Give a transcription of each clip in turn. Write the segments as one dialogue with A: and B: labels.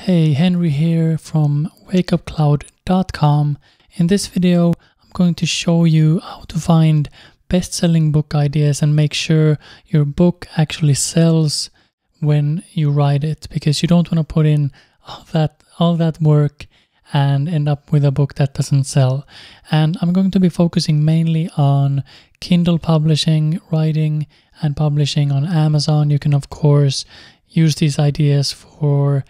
A: Hey, Henry here from wakeupcloud.com. In this video, I'm going to show you how to find best-selling book ideas and make sure your book actually sells when you write it, because you don't want to put in all that work and end up with a book that doesn't sell. And I'm going to be focusing mainly on Kindle publishing, writing, and publishing on Amazon. You can, of course, use these ideas for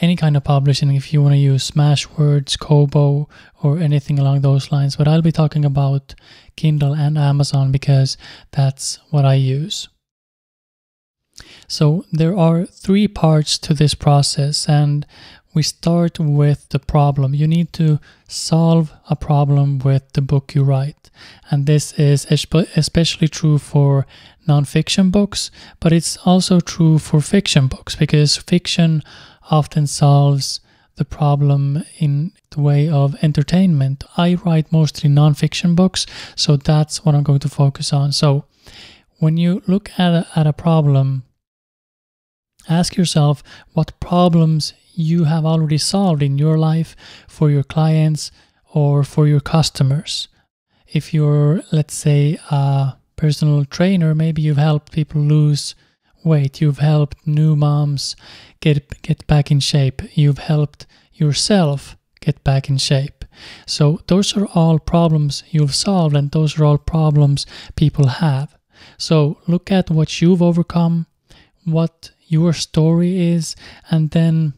A: any kind of publishing if you want to use Smashwords, Kobo, or anything along those lines. But I'll be talking about Kindle and Amazon because that's what I use. So there are 3 parts to this process, and we start with the problem. You need to solve a problem with the book you write. And this is especially true for nonfiction books, but it's also true for fiction books, because fiction often solves the problem in the way of entertainment. I write mostly nonfiction books, so that's what I'm going to focus on. So when you look at a problem, ask yourself what problems you have already solved in your life for your clients or for your customers. If you're, let's say, a personal trainer, maybe you've helped people lose weight, you've helped new moms get back in shape, you've helped yourself get back in shape. So those are all problems you've solved, and those are all problems people have. So look at what you've overcome, what your story is, and then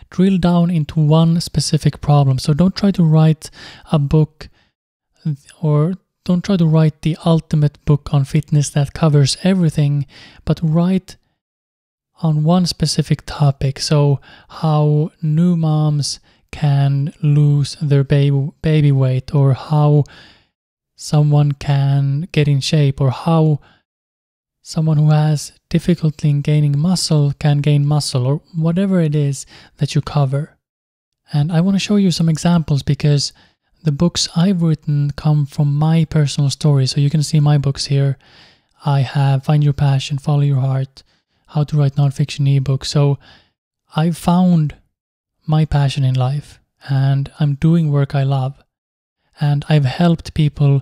A: drill down into one specific problem. So don't try to write a book, or don't try to write the ultimate book on fitness that covers everything, but write on one specific topic. So how new moms can lose their baby weight, or how someone can get in shape, or how someone who has difficulty in gaining muscle can gain muscle, or whatever it is that you cover. And I want to show you some examples because the books I've written come from my personal story. So you can see my books here. I have Find Your Passion, Follow Your Heart, How to Write Nonfiction ebook. So I've found my passion in life, and I'm doing work I love. And I've helped people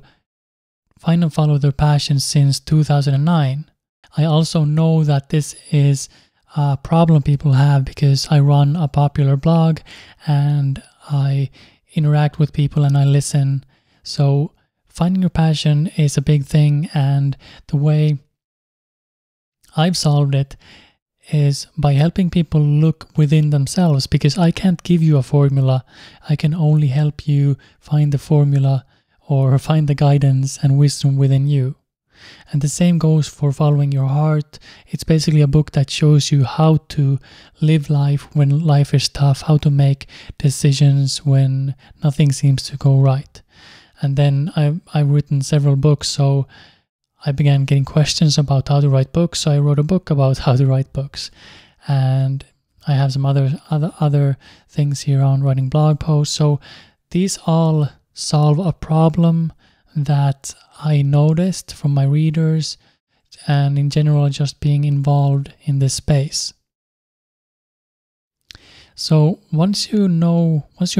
A: find and follow their passion since 2009. I also know that this is a problem people have because I run a popular blog and I interact with people and I listen. So finding your passion is a big thing, and the way I've solved it is by helping people look within themselves, because I can't give you a formula. I can only help you find the formula or find the guidance and wisdom within you. And the same goes for Following Your Heart. It's basically a book that shows you how to live life when life is tough, how to make decisions when nothing seems to go right. And then I've written several books, so I began getting questions about how to write books, so I wrote a book about how to write books. And I have some other things here on writing blog posts. So these all solve a problem that I noticed from my readers, and in general just being involved in this space. So once you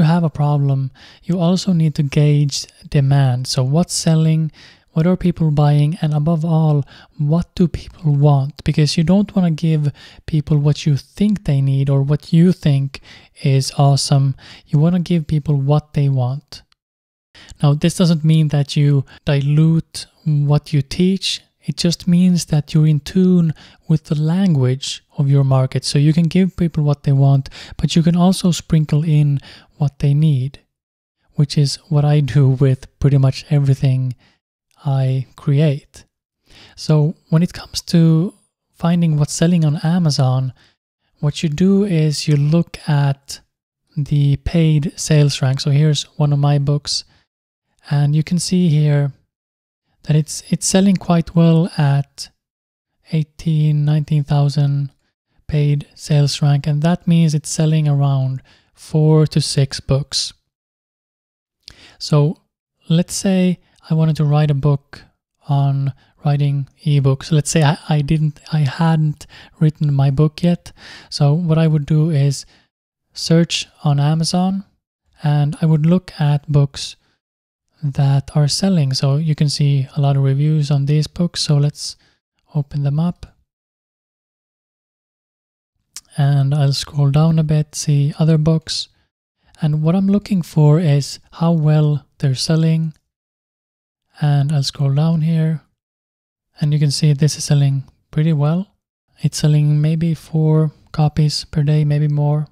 A: have a problem, you also need to gauge demand. So what's selling, what are people buying, and above all, what do people want? Because you don't want to give people what you think they need or what you think is awesome. You want to give people what they want. Now, this doesn't mean that you dilute what you teach. It just means that you're in tune with the language of your market. So you can give people what they want, but you can also sprinkle in what they need, which is what I do with pretty much everything I create. So when it comes to finding what's selling on Amazon, what you do is you look at the paid sales rank. So here's one of my books. And you can see here that it's selling quite well at 19,000 paid sales rank, and that means it's selling around 4 to 6 books. So let's say I wanted to write a book on writing ebooks. Let's say I hadn't written my book yet. So what I would do is search on Amazon, and I would look at books that are selling. So you can see a lot of reviews on these books. So let's open them up. And I'll scroll down a bit, see other books. And what I'm looking for is how well they're selling. And I'll scroll down here. And you can see this is selling pretty well. It's selling maybe 4 copies per day, maybe more.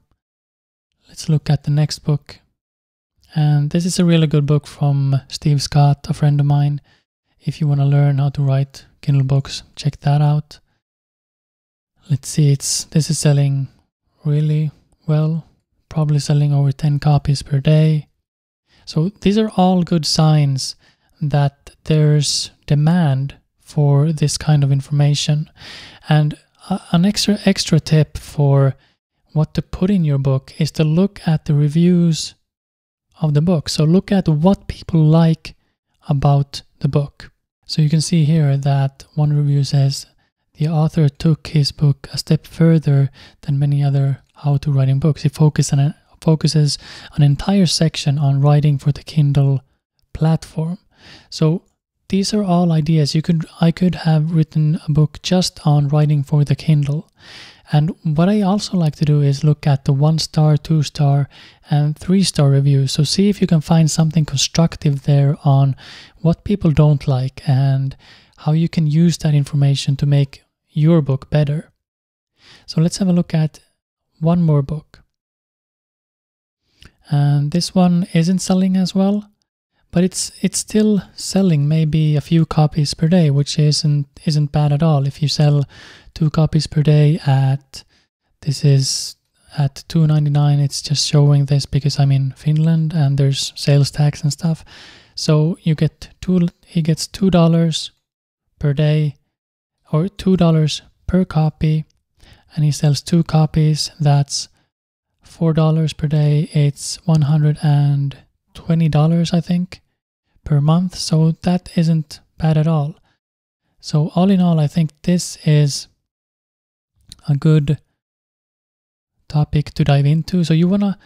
A: Let's look at the next book. And this is a really good book from Steve Scott, a friend of mine. If you want to learn how to write Kindle books, check that out. Let's see, this is selling really well, probably selling over 10 copies per day. So these are all good signs that there's demand for this kind of information. And an extra tip for what to put in your book is to look at the reviews of the book. So look at what people like about the book. So you can see here that one review says, the author took his book a step further than many other how-to writing books. He focuses an entire section on writing for the Kindle platform. So these are all ideas. I could have written a book just on writing for the Kindle. And what I also like to do is look at the 1-star, 2-star, and 3-star reviews. So see if you can find something constructive there on what people don't like and how you can use that information to make your book better. So let's have a look at one more book. And this one isn't selling as well, but it's still selling maybe a few copies per day, which isn't bad at all. If you sell 2 copies per day this is at $2.99, it's just showing this because I'm in Finland and there's sales tax and stuff. So he gets $2 per day, or $2 per copy, and he sells 2 copies. That's $4 per day. It's $120, I think, per month. So that isn't bad at all. So all in all, I think this is a good topic to dive into. So you want to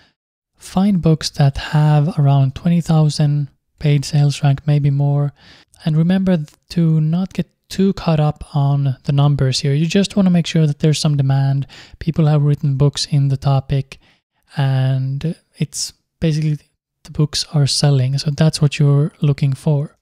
A: find books that have around 20,000 paid sales rank, maybe more. And remember to not get too caught up on the numbers here. You just want to make sure that there's some demand. People have written books in the topic, and it's basically the books are selling. So that's what you're looking for.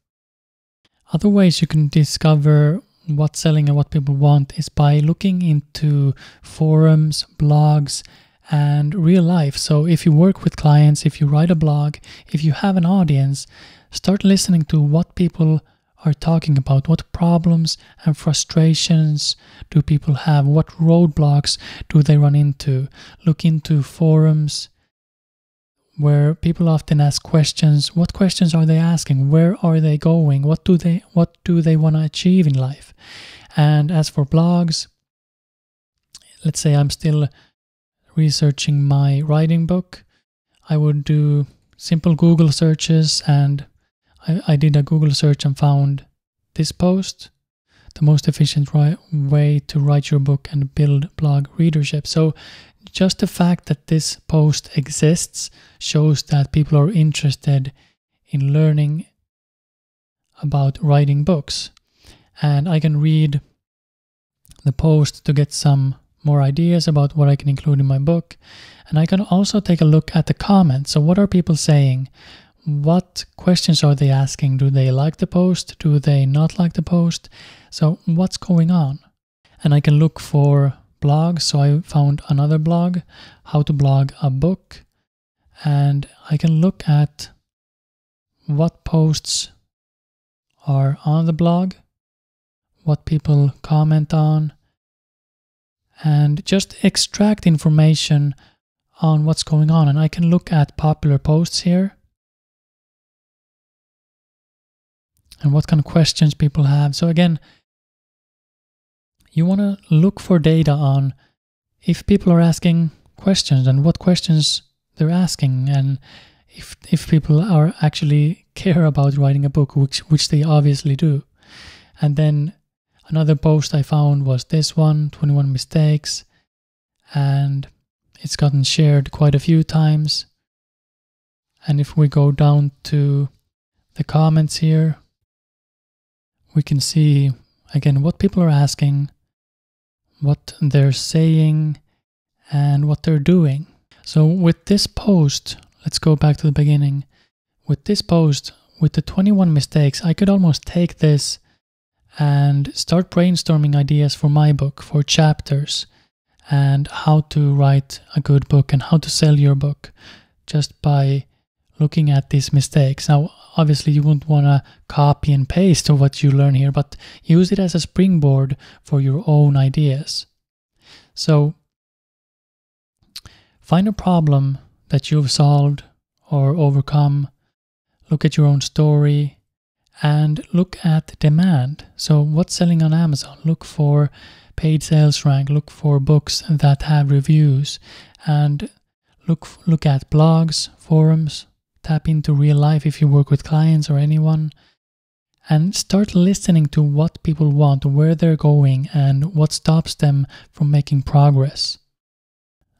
A: Other ways you can discover what's selling and what people want is by looking into forums, blogs, and real life. So if you work with clients, if you write a blog, if you have an audience, start listening to what people are talking about. What problems and frustrations do people have? What roadblocks do they run into? Look into forums where people often ask questions. What questions are they asking? Where are they going? What do they want to achieve in life? And as for blogs, let's say I'm still researching my writing book. I would do simple Google searches, and I did a Google search and found this post, the most efficient way to write your book and build blog readership. So just the fact that this post exists shows that people are interested in learning about writing books. And I can read the post to get some more ideas about what I can include in my book. And I can also take a look at the comments. So what are people saying? What questions are they asking? Do they like the post? Do they not like the post? So what's going on? And I can look for blogs. So I found another blog, how to blog a book. And I can look at what posts are on the blog, what people comment on, and just extract information on what's going on. And I can look at popular posts here and what kind of questions people have. So again, you want to look for data on if people are asking questions and what questions they're asking, and if people are actually care about writing a book, which they obviously do. And then Another post I found was this one, 21 mistakes, and it's gotten shared quite a few times. And if we go down to the comments here, we can see again what people are asking, what they're saying, and what they're doing. So with this post, let's go back to the beginning. With this post, with the 21 mistakes, I could almost take this and start brainstorming ideas for my book, for chapters, and how to write a good book and how to sell your book just by looking at these mistakes. Now, obviously, you wouldn't want to copy and paste what you learn here, but use it as a springboard for your own ideas. So, find a problem that you've solved or overcome, look at your own story, and look at demand. So, what's selling on Amazon? Look for paid sales rank, look for books that have reviews, and look at blogs, forums, tap into real life if you work with clients or anyone, and start listening to what people want, where they're going, and what stops them from making progress.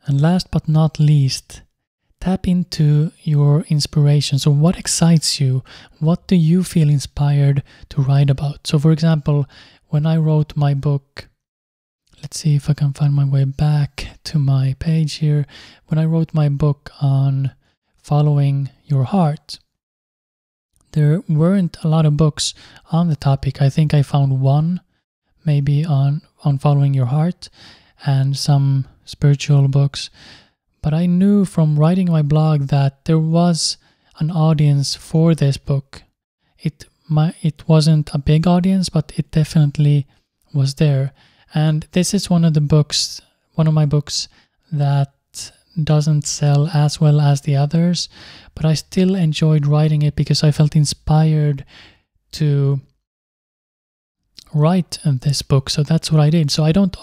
A: And last but not least, tap into your inspiration. So what excites you? What do you feel inspired to write about? So for example, when I wrote my book, let's see if I can find my way back to my page here. When I wrote my book on following your heart, there weren't a lot of books on the topic. I think I found one maybe on following your heart and some spiritual books. But I knew from writing my blog that there was an audience for this book. It wasn't a big audience, but it definitely was there. And this is one of my books that doesn't sell as well as the others, but I still enjoyed writing it because I felt inspired to write this book. So that's what I did. So I don't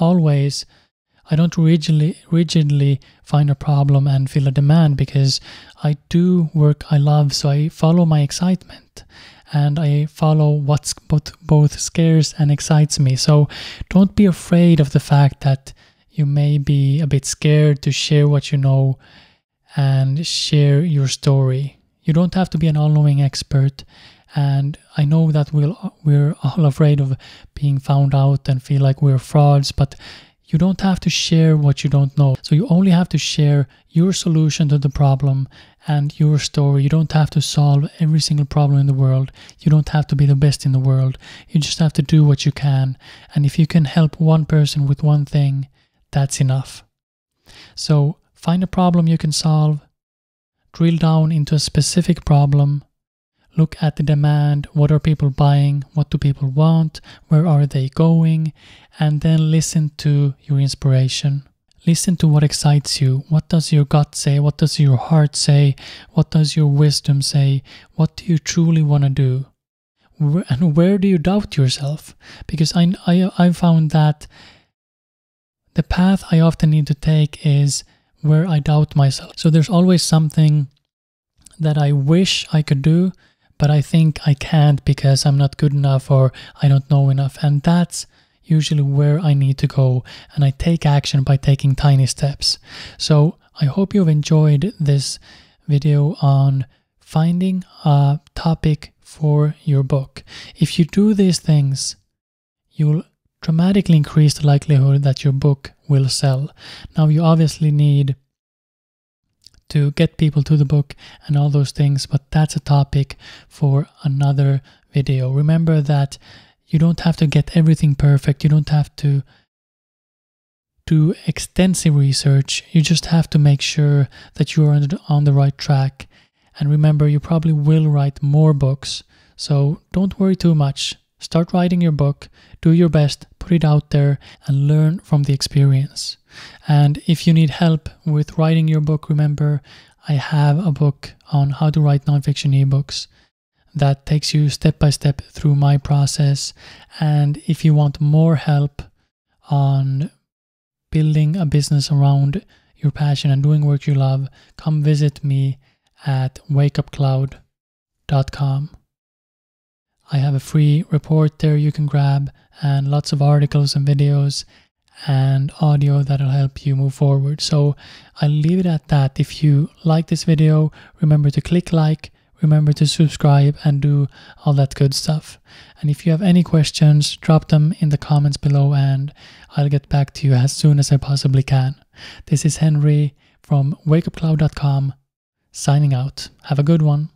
A: rigidly find a problem and feel a demand, because I do work I love, so I follow my excitement and I follow what's both scares and excites me. So don't be afraid of the fact that you may be a bit scared to share what you know and share your story. You don't have to be an all-knowing expert, and I know that we're all afraid of being found out and feel like we're frauds, but you don't have to share what you don't know. So you only have to share your solution to the problem and your story. You don't have to solve every single problem in the world. You don't have to be the best in the world. You just have to do what you can. And if you can help one person with one thing, that's enough. So find a problem you can solve, drill down into a specific problem, look at the demand, what are people buying, what do people want, where are they going, and then listen to your inspiration. Listen to what excites you. What does your gut say? What does your heart say? What does your wisdom say? What do you truly want to do? And where do you doubt yourself? Because I found that the path I often need to take is where I doubt myself. So there's always something that I wish I could do, but I think I can't because I'm not good enough or I don't know enough. And that's usually where I need to go. And I take action by taking tiny steps. So I hope you've enjoyed this video on finding a topic for your book. If you do these things, you'll dramatically increase the likelihood that your book will sell. Now, you obviously need to get people to the book and all those things, but that's a topic for another video. Remember that you don't have to get everything perfect. You don't have to do extensive research. You just have to make sure that you're on the right track. And remember, you probably will write more books, so don't worry too much. Start writing your book, do your best, put it out there, and learn from the experience. And if you need help with writing your book, remember, I have a book on how to write nonfiction ebooks that takes you step by step through my process. And if you want more help on building a business around your passion and doing work you love, come visit me at wakeupcloud.com. I have a free report there you can grab, and lots of articles and videos and audio that'll help you move forward. So I'll leave it at that. If you like this video, remember to click like, remember to subscribe, and do all that good stuff. And if you have any questions, drop them in the comments below and I'll get back to you as soon as I possibly can. This is Henry from wakeupcloud.com signing out. Have a good one.